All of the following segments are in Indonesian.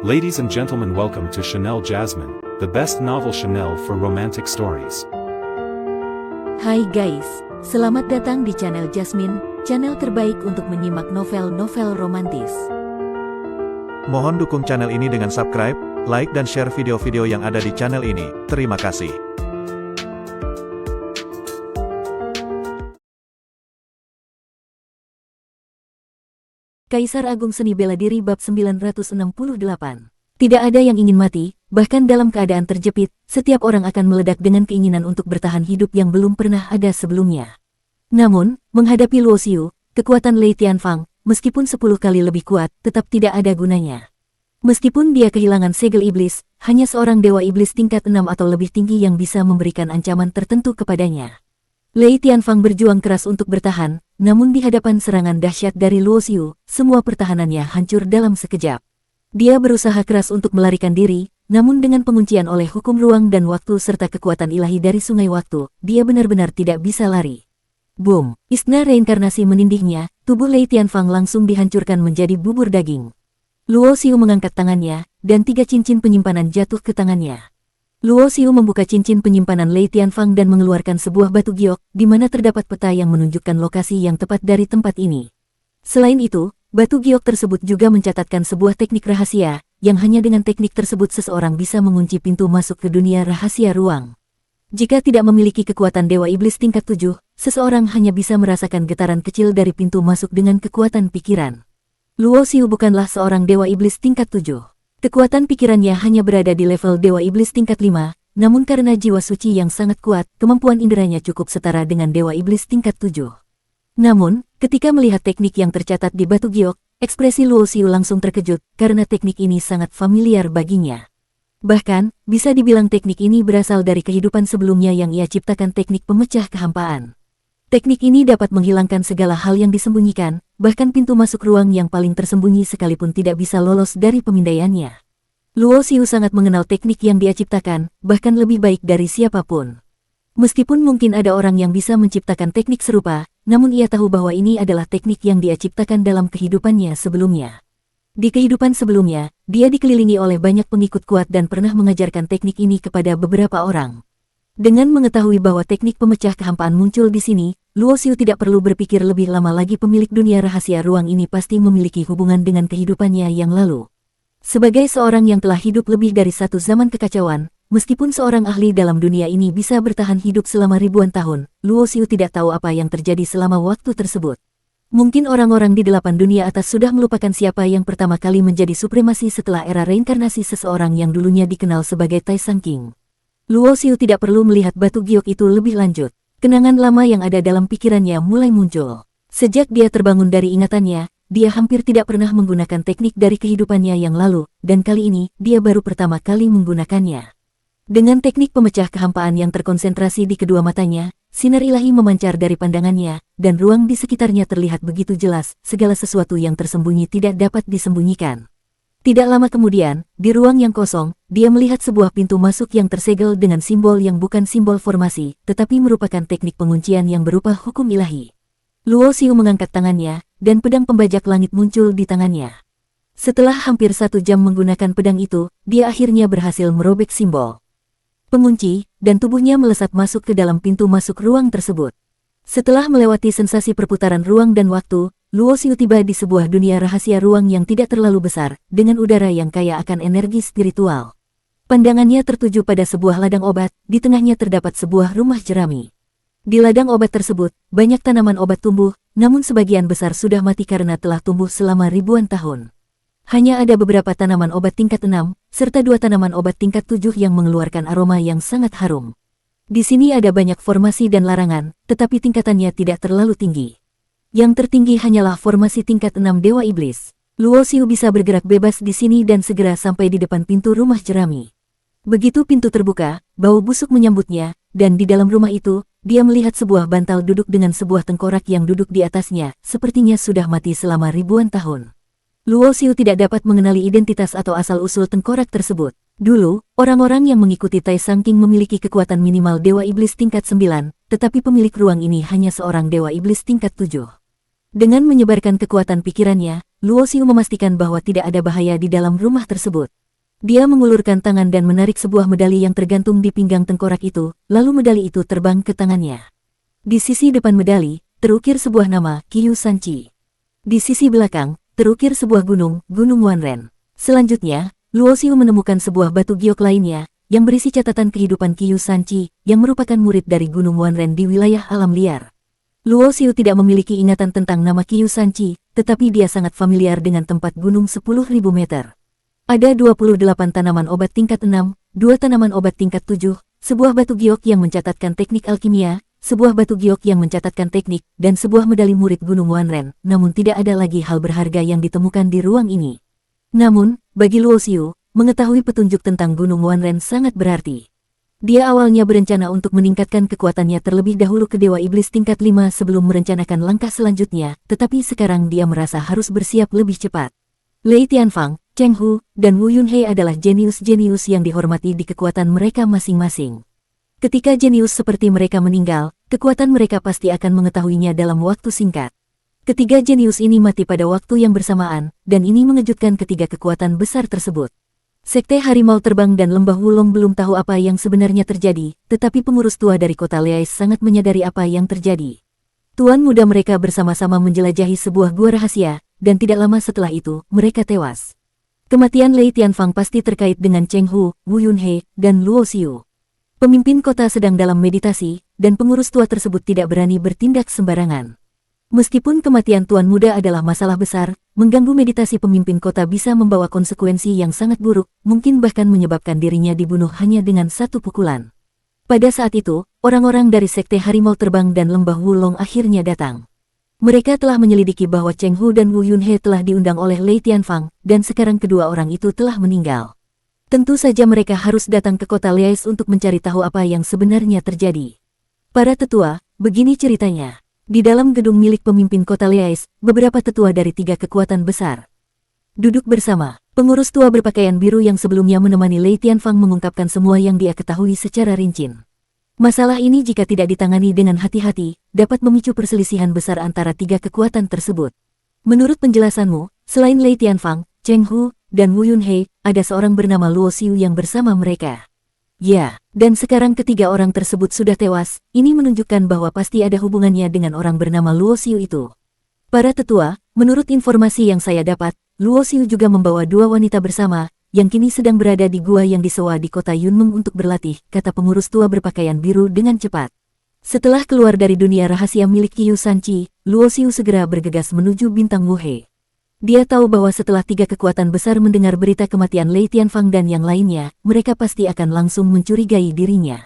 Ladies and gentlemen, welcome to Chanel Jasmine, the best novel Chanel for romantic stories. Hai guys, selamat datang di channel Jasmine, channel terbaik untuk menyimak novel-novel romantis. Mohon dukung channel ini dengan subscribe, like dan share video-video yang ada di channel ini. Terima kasih. Kaisar Agung Seni Bela Diri bab 968. Tidak ada yang ingin mati, bahkan dalam keadaan terjepit, setiap orang akan meledak dengan keinginan untuk bertahan hidup yang belum pernah ada sebelumnya. Namun, menghadapi Luo Xiu, kekuatan Lei Tianfang, meskipun 10 kali lebih kuat, tetap tidak ada gunanya. Meskipun dia kehilangan segel iblis, hanya seorang dewa iblis tingkat 6 atau lebih tinggi yang bisa memberikan ancaman tertentu kepadanya. Lei Tianfang berjuang keras untuk bertahan, namun di hadapan serangan dahsyat dari Luo Xiu, semua pertahanannya hancur dalam sekejap. Dia berusaha keras untuk melarikan diri, namun dengan penguncian oleh hukum ruang dan waktu serta kekuatan ilahi dari sungai waktu, dia benar-benar tidak bisa lari. Boom! Istana reinkarnasi menindihnya, tubuh Lei Tianfang langsung dihancurkan menjadi bubur daging. Luo Xiu mengangkat tangannya, dan 3 cincin penyimpanan jatuh ke tangannya. Luo Xiu membuka cincin penyimpanan Lei Tianfang dan mengeluarkan sebuah batu giok, di mana terdapat peta yang menunjukkan lokasi yang tepat dari tempat ini. Selain itu, batu giok tersebut juga mencatatkan sebuah teknik rahasia, yang hanya dengan teknik tersebut seseorang bisa mengunci pintu masuk ke dunia rahasia ruang. Jika tidak memiliki kekuatan Dewa Iblis tingkat 7, seseorang hanya bisa merasakan getaran kecil dari pintu masuk dengan kekuatan pikiran. Luo Xiu bukanlah seorang Dewa Iblis tingkat 7. Kekuatan pikirannya hanya berada di level Dewa Iblis tingkat 5, namun karena jiwa suci yang sangat kuat, kemampuan inderanya cukup setara dengan Dewa Iblis tingkat 7. Namun, ketika melihat teknik yang tercatat di batu giok, ekspresi Luo Xiu langsung terkejut, karena teknik ini sangat familiar baginya. Bahkan, bisa dibilang teknik ini berasal dari kehidupan sebelumnya yang ia ciptakan, teknik pemecah kehampaan. Teknik ini dapat menghilangkan segala hal yang disembunyikan, bahkan pintu masuk ruang yang paling tersembunyi sekalipun tidak bisa lolos dari pemindaiannya. Luo Xiu sangat mengenal teknik yang dia ciptakan, bahkan lebih baik dari siapapun. Meskipun mungkin ada orang yang bisa menciptakan teknik serupa, namun ia tahu bahwa ini adalah teknik yang dia ciptakan dalam kehidupannya sebelumnya. Di kehidupan sebelumnya, dia dikelilingi oleh banyak pengikut kuat dan pernah mengajarkan teknik ini kepada beberapa orang. Dengan mengetahui bahwa teknik pemecah kehampaan muncul di sini, Luo Xiu tidak perlu berpikir lebih lama lagi, pemilik dunia rahasia ruang ini pasti memiliki hubungan dengan kehidupannya yang lalu. Sebagai seorang yang telah hidup lebih dari satu zaman kekacauan, meskipun seorang ahli dalam dunia ini bisa bertahan hidup selama ribuan tahun, Luo Xiu tidak tahu apa yang terjadi selama waktu tersebut. Mungkin orang-orang di 8 dunia atas sudah melupakan siapa yang pertama kali menjadi supremasi setelah era reinkarnasi seseorang yang dulunya dikenal sebagai Taishan King. Luo Xiu tidak perlu melihat batu giok itu lebih lanjut. Kenangan lama yang ada dalam pikirannya mulai muncul. Sejak dia terbangun dari ingatannya, dia hampir tidak pernah menggunakan teknik dari kehidupannya yang lalu, dan kali ini, dia baru pertama kali menggunakannya. Dengan teknik pemecah kehampaan yang terkonsentrasi di kedua matanya, sinar ilahi memancar dari pandangannya, dan ruang di sekitarnya terlihat begitu jelas, segala sesuatu yang tersembunyi tidak dapat disembunyikan. Tidak lama kemudian, di ruang yang kosong, dia melihat sebuah pintu masuk yang tersegel dengan simbol yang bukan simbol formasi, tetapi merupakan teknik penguncian yang berupa hukum ilahi. Luo Xiu mengangkat tangannya, dan pedang pembajak langit muncul di tangannya. Setelah hampir 1 jam menggunakan pedang itu, dia akhirnya berhasil merobek simbol pengunci, dan tubuhnya melesat masuk ke dalam pintu masuk ruang tersebut. Setelah melewati sensasi perputaran ruang dan waktu, Luo Xiu tiba di sebuah dunia rahasia ruang yang tidak terlalu besar, dengan udara yang kaya akan energi spiritual. Pandangannya tertuju pada sebuah ladang obat, di tengahnya terdapat sebuah rumah jerami. Di ladang obat tersebut, banyak tanaman obat tumbuh, namun sebagian besar sudah mati karena telah tumbuh selama ribuan tahun. Hanya ada beberapa tanaman obat tingkat 6, serta 2 tanaman obat tingkat 7 yang mengeluarkan aroma yang sangat harum. Di sini ada banyak formasi dan larangan, tetapi tingkatannya tidak terlalu tinggi. Yang tertinggi hanyalah formasi tingkat 6 Dewa Iblis. Luo Xiu bisa bergerak bebas di sini dan segera sampai di depan pintu rumah jerami. Begitu pintu terbuka, bau busuk menyambutnya, dan di dalam rumah itu, dia melihat sebuah bantal duduk dengan sebuah tengkorak yang duduk di atasnya, sepertinya sudah mati selama ribuan tahun. Luo Xiu tidak dapat mengenali identitas atau asal-usul tengkorak tersebut. Dulu, orang-orang yang mengikuti Taishan King memiliki kekuatan minimal Dewa Iblis tingkat 9, tetapi pemilik ruang ini hanya seorang Dewa Iblis tingkat 7. Dengan menyebarkan kekuatan pikirannya, Luo Xiu memastikan bahwa tidak ada bahaya di dalam rumah tersebut. Dia mengulurkan tangan dan menarik sebuah medali yang tergantung di pinggang tengkorak itu, lalu medali itu terbang ke tangannya. Di sisi depan medali, terukir sebuah nama, Qiyu Sanchi. Di sisi belakang, terukir sebuah gunung, Gunung Wanren. Selanjutnya, Luo Xiu menemukan sebuah batu giok lainnya, yang berisi catatan kehidupan Qiyu Sanchi, yang merupakan murid dari Gunung Wanren di wilayah alam liar. Luo Xiu tidak memiliki ingatan tentang nama Qiyu Sanchi, tetapi dia sangat familiar dengan tempat gunung 10.000 meter. Ada 28 tanaman obat tingkat 6, 2 tanaman obat tingkat 7, sebuah batu giok yang mencatatkan teknik alkimia, sebuah batu giok yang mencatatkan teknik, dan sebuah medali murid Gunung Wanren, namun tidak ada lagi hal berharga yang ditemukan di ruang ini. Namun, bagi Luo Xiu, mengetahui petunjuk tentang Gunung Wanren sangat berarti. Dia awalnya berencana untuk meningkatkan kekuatannya terlebih dahulu ke Dewa Iblis tingkat 5 sebelum merencanakan langkah selanjutnya, tetapi sekarang dia merasa harus bersiap lebih cepat. Lei Tianfang, Cheng Hu, dan Wu Yunhei adalah jenius-jenius yang dihormati di kekuatan mereka masing-masing. Ketika jenius seperti mereka meninggal, kekuatan mereka pasti akan mengetahuinya dalam waktu singkat. Ketiga jenius ini mati pada waktu yang bersamaan, dan ini mengejutkan ketiga kekuatan besar tersebut. Sekte Harimau Terbang dan Lembah Wulong belum tahu apa yang sebenarnya terjadi, tetapi pengurus tua dari kota Liais sangat menyadari apa yang terjadi. Tuan muda mereka bersama-sama menjelajahi sebuah gua rahasia, dan tidak lama setelah itu, mereka tewas. Kematian Lei Tianfang pasti terkait dengan Cheng Hu, Wu Yunhei, dan Luo Xiu. Pemimpin kota sedang dalam meditasi, dan pengurus tua tersebut tidak berani bertindak sembarangan. Meskipun kematian Tuan Muda adalah masalah besar, mengganggu meditasi pemimpin kota bisa membawa konsekuensi yang sangat buruk, mungkin bahkan menyebabkan dirinya dibunuh hanya dengan satu pukulan. Pada saat itu, orang-orang dari Sekte Harimau Terbang dan Lembah Wulong akhirnya datang. Mereka telah menyelidiki bahwa Cheng Hu dan Wu Yunhei telah diundang oleh Lei Tianfang, dan sekarang kedua orang itu telah meninggal. Tentu saja mereka harus datang ke kota Liais untuk mencari tahu apa yang sebenarnya terjadi. Para tetua, begini ceritanya. Di dalam gedung milik pemimpin kota Liais, beberapa tetua dari 3 kekuatan besar duduk bersama. Pengurus tua berpakaian biru yang sebelumnya menemani Lei Tianfang mengungkapkan semua yang dia ketahui secara rinci. Masalah ini jika tidak ditangani dengan hati-hati, dapat memicu perselisihan besar antara 3 kekuatan tersebut. Menurut penjelasanmu, selain Lei Tianfang, Cheng Hu, dan Wu Yunhei, ada seorang bernama Luo Xiu yang bersama mereka. Ya, dan sekarang ketiga orang tersebut sudah tewas, ini menunjukkan bahwa pasti ada hubungannya dengan orang bernama Luo Xiu itu. Para tetua, menurut informasi yang saya dapat, Luo Xiu juga membawa 2 wanita bersama, yang kini sedang berada di gua yang disewa di kota Yunmeng untuk berlatih, kata pengurus tua berpakaian biru dengan cepat. Setelah keluar dari dunia rahasia milik Qiyu Sanchi, Luo Xiu segera bergegas menuju Bintang Wuhe. Dia tahu bahwa setelah 3 kekuatan besar mendengar berita kematian Lei Tianfang dan yang lainnya, mereka pasti akan langsung mencurigai dirinya.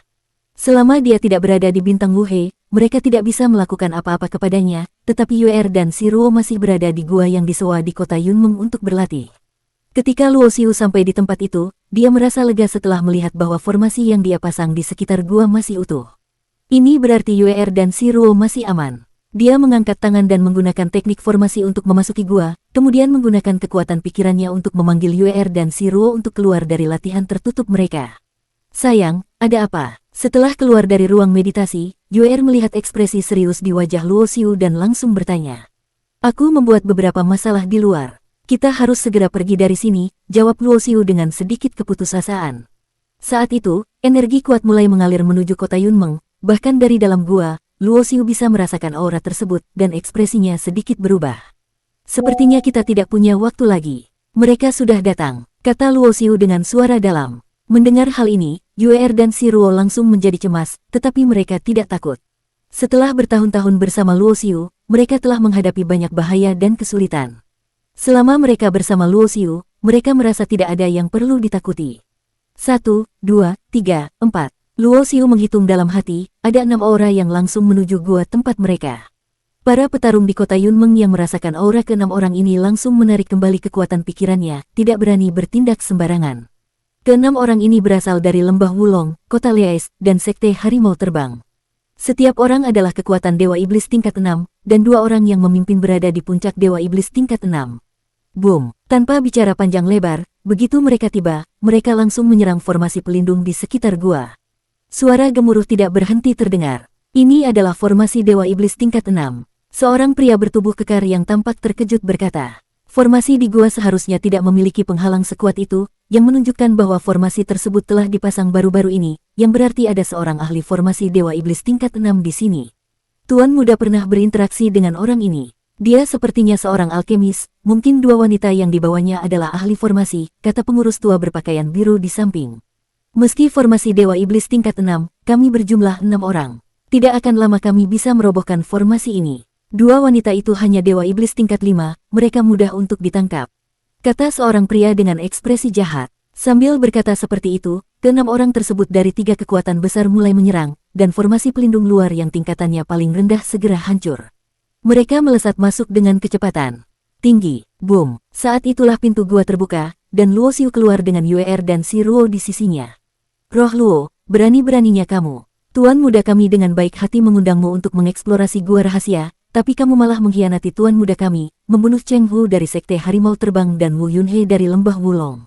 Selama dia tidak berada di Bintang Wuhe, mereka tidak bisa melakukan apa-apa kepadanya, tetapi Yuer dan si Ruo masih berada di gua yang disewa di kota Yunmeng untuk berlatih. Ketika Luo Xiu sampai di tempat itu, dia merasa lega setelah melihat bahwa formasi yang dia pasang di sekitar gua masih utuh. Ini berarti Yuer dan si Ruo masih aman. Dia mengangkat tangan dan menggunakan teknik formasi untuk memasuki gua, kemudian menggunakan kekuatan pikirannya untuk memanggil Yuer dan si Ruo untuk keluar dari latihan tertutup mereka. Sayang, ada apa? Setelah keluar dari ruang meditasi, Yuer melihat ekspresi serius di wajah Luo Xiu dan langsung bertanya. Aku membuat beberapa masalah di luar. Kita harus segera pergi dari sini, jawab Luo Xiu dengan sedikit keputusasaan. Saat itu, energi kuat mulai mengalir menuju kota Yunmeng, bahkan dari dalam gua, Luo Xiu bisa merasakan aura tersebut dan ekspresinya sedikit berubah. Sepertinya kita tidak punya waktu lagi. Mereka sudah datang, kata Luo Xiu dengan suara dalam. Mendengar hal ini, Yuer dan si Ruo langsung menjadi cemas, tetapi mereka tidak takut. Setelah bertahun-tahun bersama Luo Xiu, mereka telah menghadapi banyak bahaya dan kesulitan. Selama mereka bersama Luo Xiu, mereka merasa tidak ada yang perlu ditakuti. 1, 2, 3, 4. Luo Xiu menghitung dalam hati, ada 6 aura yang langsung menuju gua tempat mereka. Para petarung di kota Yunmeng yang merasakan aura ke-6 orang ini langsung menarik kembali kekuatan pikirannya, tidak berani bertindak sembarangan. Ke-6 orang ini berasal dari Lembah Wulong, kota Liais, dan Sekte Harimau Terbang. Setiap orang adalah kekuatan Dewa Iblis tingkat 6, dan 2 orang yang memimpin berada di puncak Dewa Iblis tingkat 6. Boom! Tanpa bicara panjang lebar, begitu mereka tiba, mereka langsung menyerang formasi pelindung di sekitar gua. Suara gemuruh tidak berhenti terdengar. Ini adalah formasi Dewa Iblis tingkat 6. Seorang pria bertubuh kekar yang tampak terkejut berkata, Formasi di gua seharusnya tidak memiliki penghalang sekuat itu, yang menunjukkan bahwa formasi tersebut telah dipasang baru-baru ini, yang berarti ada seorang ahli formasi Dewa Iblis tingkat 6 di sini. Tuan muda pernah berinteraksi dengan orang ini. Dia sepertinya seorang alkemis, mungkin dua wanita yang dibawanya adalah ahli formasi, kata pengurus tua berpakaian biru di samping. Meski formasi Dewa Iblis tingkat 6, kami berjumlah 6 orang. Tidak akan lama kami bisa merobohkan formasi ini. Dua wanita itu hanya Dewa Iblis tingkat 5, mereka mudah untuk ditangkap. Kata seorang pria dengan ekspresi jahat. Sambil berkata seperti itu, keenam orang tersebut dari 3 kekuatan besar mulai menyerang, dan formasi pelindung luar yang tingkatannya paling rendah segera hancur. Mereka melesat masuk dengan kecepatan tinggi. Boom! Saat itulah pintu gua terbuka, dan Luo Xiu keluar dengan Yuer dan si Ruo di sisinya. Roh Luo, berani-beraninya kamu. Tuan muda kami dengan baik hati mengundangmu untuk mengeksplorasi gua rahasia, tapi kamu malah mengkhianati tuan muda kami, membunuh Cheng Hu dari Sekte Harimau Terbang dan Wu Yunhe dari Lembah Wulong.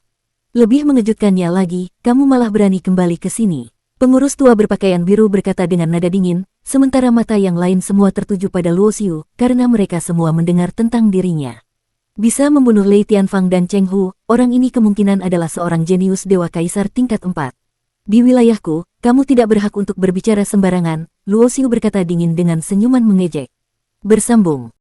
Lebih mengejutkannya lagi, kamu malah berani kembali ke sini. Pengurus tua berpakaian biru berkata dengan nada dingin, sementara mata yang lain semua tertuju pada Luo Xiu, karena mereka semua mendengar tentang dirinya. Bisa membunuh Lei Tianfang dan Cheng Hu, orang ini kemungkinan adalah seorang jenius Dewa Kaisar tingkat 4. Di wilayahku, kamu tidak berhak untuk berbicara sembarangan, Luo Xiu berkata dingin dengan senyuman mengejek. Bersambung.